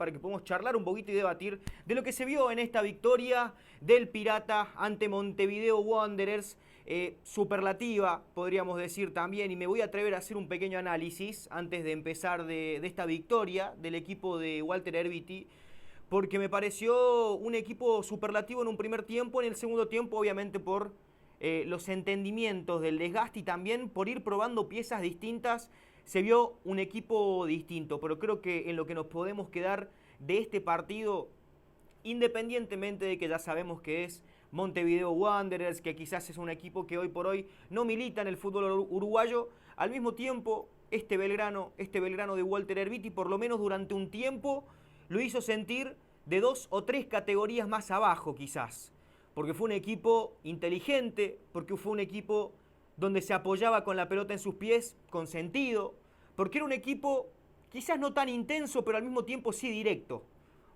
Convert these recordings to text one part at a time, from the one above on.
para que podamos charlar un poquito y debatir de lo que se vio en esta victoria del Pirata ante Montevideo Wanderers. Superlativa, podríamos decir también, y me voy a atrever a hacer un pequeño análisis antes de empezar de esta victoria del equipo de Walter Erviti, porque me pareció un equipo superlativo en un primer tiempo, en el segundo tiempo obviamente por los entendimientos del desgaste y también por ir probando piezas distintas, se vio un equipo distinto, pero creo que en lo que nos podemos quedar de este partido, independientemente de que ya sabemos que es Montevideo Wanderers, que quizás es un equipo que hoy por hoy no milita en el fútbol uruguayo, al mismo tiempo este Belgrano de Walter Erviti, por lo menos durante un tiempo, lo hizo sentir de 2 o 3 categorías más abajo quizás, porque fue un equipo inteligente, porque fue un equipo donde se apoyaba con la pelota en sus pies, con sentido, porque era un equipo quizás no tan intenso, pero al mismo tiempo sí directo,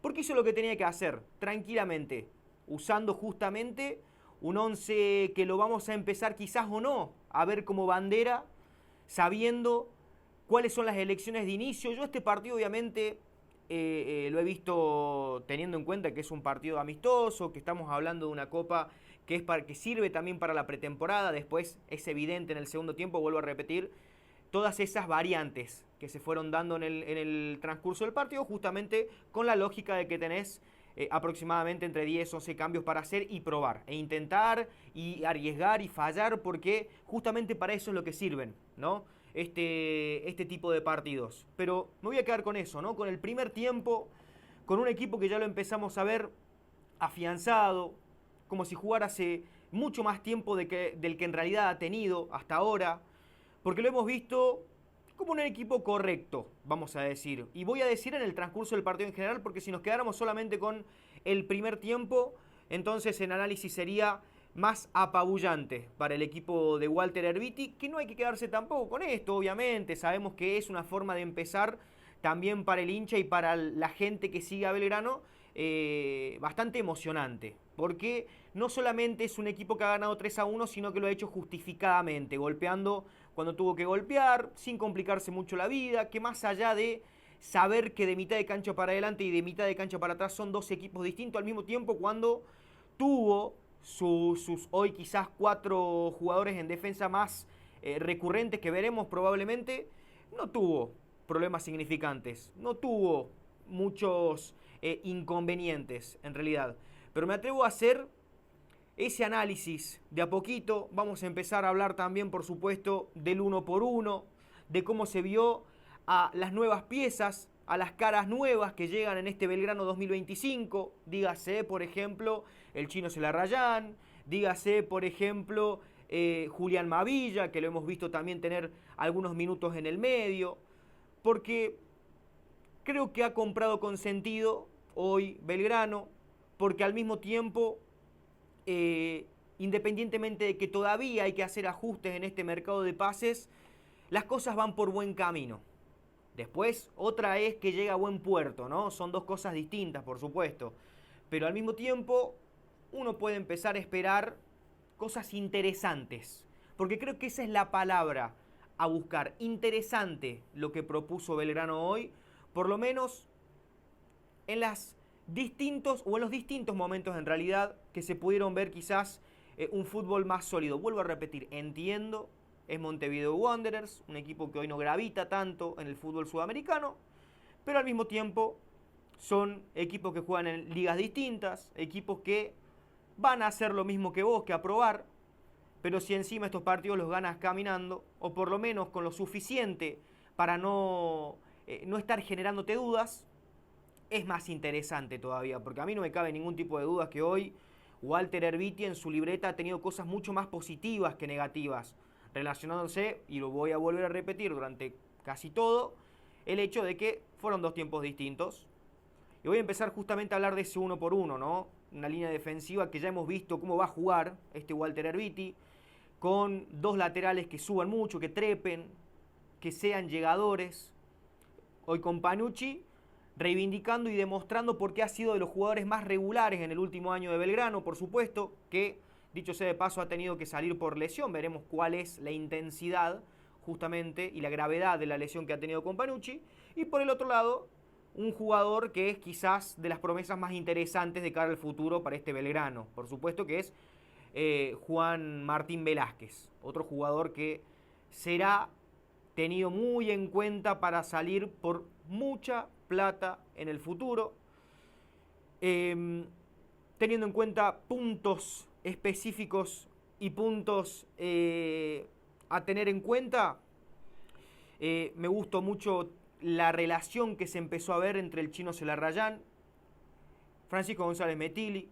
porque hizo lo que tenía que hacer, tranquilamente, usando justamente un 11 que lo vamos a empezar quizás o no a ver como bandera, sabiendo cuáles son las elecciones de inicio. Yo este partido obviamente lo he visto teniendo en cuenta que es un partido amistoso, que estamos hablando de una copa que que sirve también para la pretemporada. Después es evidente en el segundo tiempo, vuelvo a repetir, todas esas variantes que se fueron dando en el transcurso del partido, justamente con la lógica de que tenés aproximadamente entre 10 o 11 cambios para hacer y probar, e intentar y arriesgar y fallar, porque justamente para eso es lo que sirven, ¿no? Este tipo de partidos. Pero me voy a quedar con eso, ¿no? Con el primer tiempo, con un equipo que ya lo empezamos a ver afianzado, como si jugara hace mucho más tiempo del que en realidad ha tenido hasta ahora, porque lo hemos visto como un equipo correcto, vamos a decir. Y voy a decir en el transcurso del partido en general, porque si nos quedáramos solamente con el primer tiempo, entonces el análisis sería más apabullante para el equipo de Walter Erviti, que no hay que quedarse tampoco con esto, obviamente. Sabemos que es una forma de empezar también para el hincha y para la gente que sigue a Belgrano, bastante emocionante, porque no solamente es un equipo que ha ganado 3-1, sino que lo ha hecho justificadamente, golpeando cuando tuvo que golpear, sin complicarse mucho la vida, que más allá de saber que de mitad de cancha para adelante y de mitad de cancha para atrás son dos equipos distintos, al mismo tiempo cuando tuvo sus hoy quizás 4 jugadores en defensa más recurrentes que veremos probablemente, no tuvo problemas significantes, no tuvo muchos inconvenientes en realidad. Pero me atrevo a hacer ese análisis de a poquito. Vamos a empezar a hablar también, por supuesto, del uno por uno, de cómo se vio a las nuevas piezas, a las caras nuevas que llegan en este Belgrano 2025. Dígase, por ejemplo, el Chino Celarrayán, dígase, por ejemplo, Julián Mavilla, que lo hemos visto también tener algunos minutos en el medio, porque creo que ha comprado con sentido hoy Belgrano, porque al mismo tiempo, independientemente de que todavía hay que hacer ajustes en este mercado de pases, las cosas van por buen camino. Después, otra es que llega a buen puerto, ¿no? Son dos cosas distintas, por supuesto. Pero al mismo tiempo, uno puede empezar a esperar cosas interesantes. Porque creo que esa es la palabra a buscar. Interesante lo que propuso Belgrano hoy, por lo menos en los distintos momentos en realidad que se pudieron ver quizás un fútbol más sólido. Vuelvo a repetir, entiendo, es Montevideo Wanderers, un equipo que hoy no gravita tanto en el fútbol sudamericano, pero al mismo tiempo son equipos que juegan en ligas distintas, equipos que van a hacer lo mismo que vos, que a probar, pero si encima estos partidos los ganas caminando, o por lo menos con lo suficiente para no estar generándote dudas, es más interesante todavía, porque a mí no me cabe ningún tipo de dudas que hoy Walter Erviti en su libreta ha tenido cosas mucho más positivas que negativas, relacionándose, y lo voy a volver a repetir durante casi todo, el hecho de que fueron dos tiempos distintos. Y voy a empezar justamente a hablar de ese uno por uno, ¿no? Una línea defensiva que ya hemos visto cómo va a jugar este Walter Erviti, con dos laterales que suban mucho, que trepen, que sean llegadores. Hoy con Panucci reivindicando y demostrando por qué ha sido de los jugadores más regulares en el último año de Belgrano, por supuesto, que dicho sea de paso ha tenido que salir por lesión. Veremos cuál es la intensidad justamente y la gravedad de la lesión que ha tenido con Panucci. Y por el otro lado, un jugador que es quizás de las promesas más interesantes de cara al futuro para este Belgrano. Por supuesto que es Juan Martín Velázquez, otro jugador que será tenido muy en cuenta para salir por mucha plata en el futuro. Teniendo en cuenta puntos específicos y puntos a tener en cuenta, me gustó mucho la relación que se empezó a ver entre el Chino Celarrayán, Francisco González Metilli,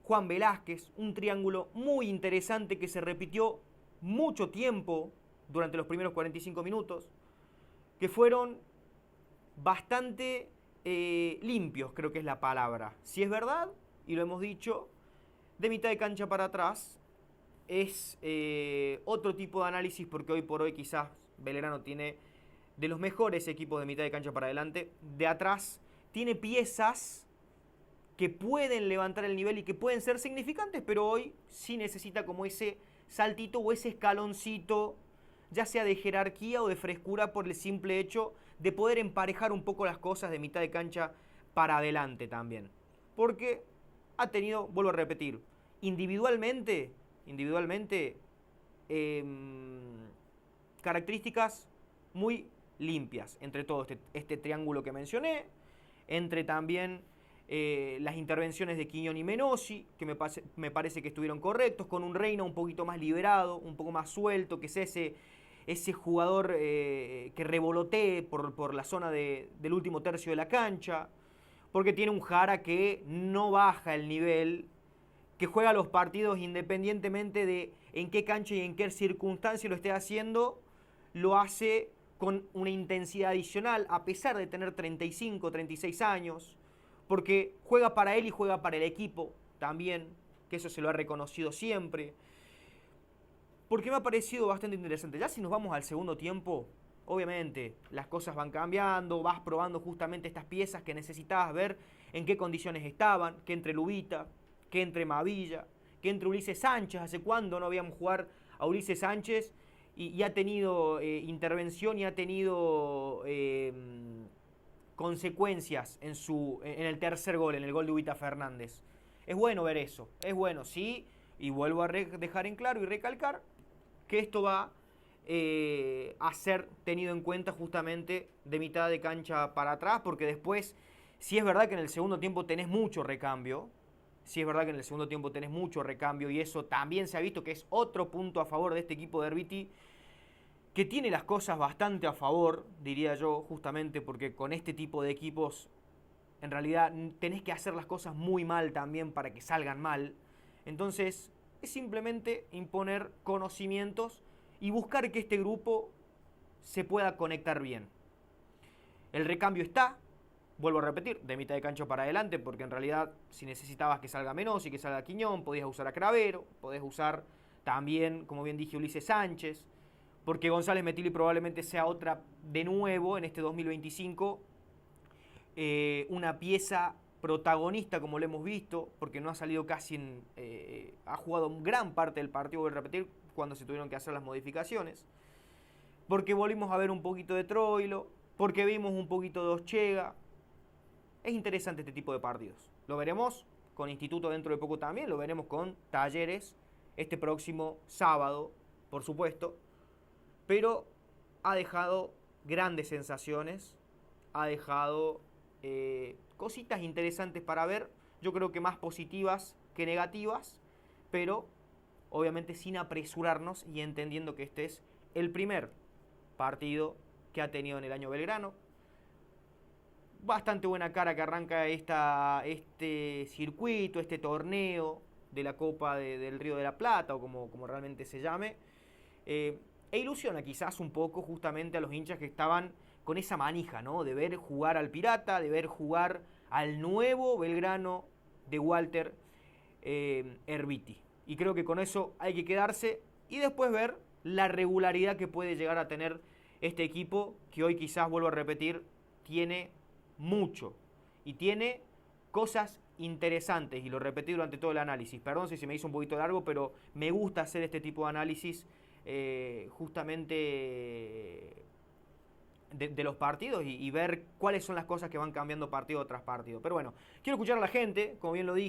Juan Velázquez, un triángulo muy interesante que se repitió mucho tiempo durante los primeros 45 minutos, que fueron bastante limpios, creo que es la palabra. Si es verdad, y lo hemos dicho, de mitad de cancha para atrás es otro tipo de análisis, porque hoy por hoy quizás Belgrano tiene de los mejores equipos de mitad de cancha para adelante. De atrás tiene piezas que pueden levantar el nivel y que pueden ser significantes, pero hoy sí necesita como ese saltito o ese escaloncito, ya sea de jerarquía o de frescura, por el simple hecho de poder emparejar un poco las cosas de mitad de cancha para adelante también. Porque ha tenido, vuelvo a repetir, individualmente características muy limpias entre todo este triángulo que mencioné, entre también las intervenciones de Quiñón y Menossi, que me parece que estuvieron correctos, con un Reina un poquito más liberado, un poco más suelto, que es ese jugador que revolotee por la zona del último tercio de la cancha, porque tiene un Jara que no baja el nivel, que juega los partidos independientemente de en qué cancha y en qué circunstancia lo esté haciendo, lo hace con una intensidad adicional, a pesar de tener 35, 36 años, porque juega para él y juega para el equipo también, que eso se lo ha reconocido siempre. Porque me ha parecido bastante interesante. Ya si nos vamos al segundo tiempo, obviamente las cosas van cambiando, vas probando justamente estas piezas que necesitabas ver en qué condiciones estaban, que entre Lubita, que entre Mavilla, que entre Ulises Sánchez. ¿Hace cuándo no habíamos jugar a Ulises Sánchez? Y ha tenido intervención y ha tenido consecuencias en el tercer gol, en el gol de Ubita Fernández. Es bueno ver eso, es bueno, sí, y vuelvo a dejar en claro y recalcar que esto va a ser tenido en cuenta justamente de mitad de cancha para atrás, porque después, si es verdad que en el segundo tiempo tenés mucho recambio, y eso también se ha visto que es otro punto a favor de este equipo de Erviti, que tiene las cosas bastante a favor, diría yo, justamente porque con este tipo de equipos en realidad tenés que hacer las cosas muy mal también para que salgan mal. Entonces es simplemente imponer conocimientos y buscar que este grupo se pueda conectar bien. El recambio está, vuelvo a repetir, de mitad de cancha para adelante, porque en realidad si necesitabas que salga Menossi, que salga Quiñón, podías usar a Cravero, podías usar también, como bien dije, Ulises Sánchez, porque González Metilli probablemente sea otra de nuevo en este 2025, una pieza protagonista como lo hemos visto, porque no ha salido casi ha jugado gran parte del partido, voy a repetir, cuando se tuvieron que hacer las modificaciones, porque volvimos a ver un poquito de Troilo, porque vimos un poquito de Orchega. Es interesante este tipo de partidos. Lo veremos con Instituto dentro de poco también, lo veremos con Talleres este próximo sábado, por supuesto, pero ha dejado grandes sensaciones, ha dejado cositas interesantes para ver, yo creo que más positivas que negativas, pero obviamente sin apresurarnos y entendiendo que este es el primer partido que ha tenido en el año Belgrano. Bastante buena cara que arranca este circuito, este torneo de la Copa del Río de la Plata, o como realmente se llame, e ilusiona quizás un poco justamente a los hinchas que estaban con esa manija, ¿no? De ver jugar al Pirata, de ver jugar al nuevo Belgrano de Walter Erviti. Y creo que con eso hay que quedarse y después ver la regularidad que puede llegar a tener este equipo, que hoy quizás, vuelvo a repetir, tiene mucho y tiene cosas interesantes, y lo repetí durante todo el análisis. Perdón si se me hizo un poquito largo, pero me gusta hacer este tipo de análisis justamente de los partidos y ver cuáles son las cosas que van cambiando partido tras partido. Pero bueno, quiero escuchar a la gente, como bien lo dije.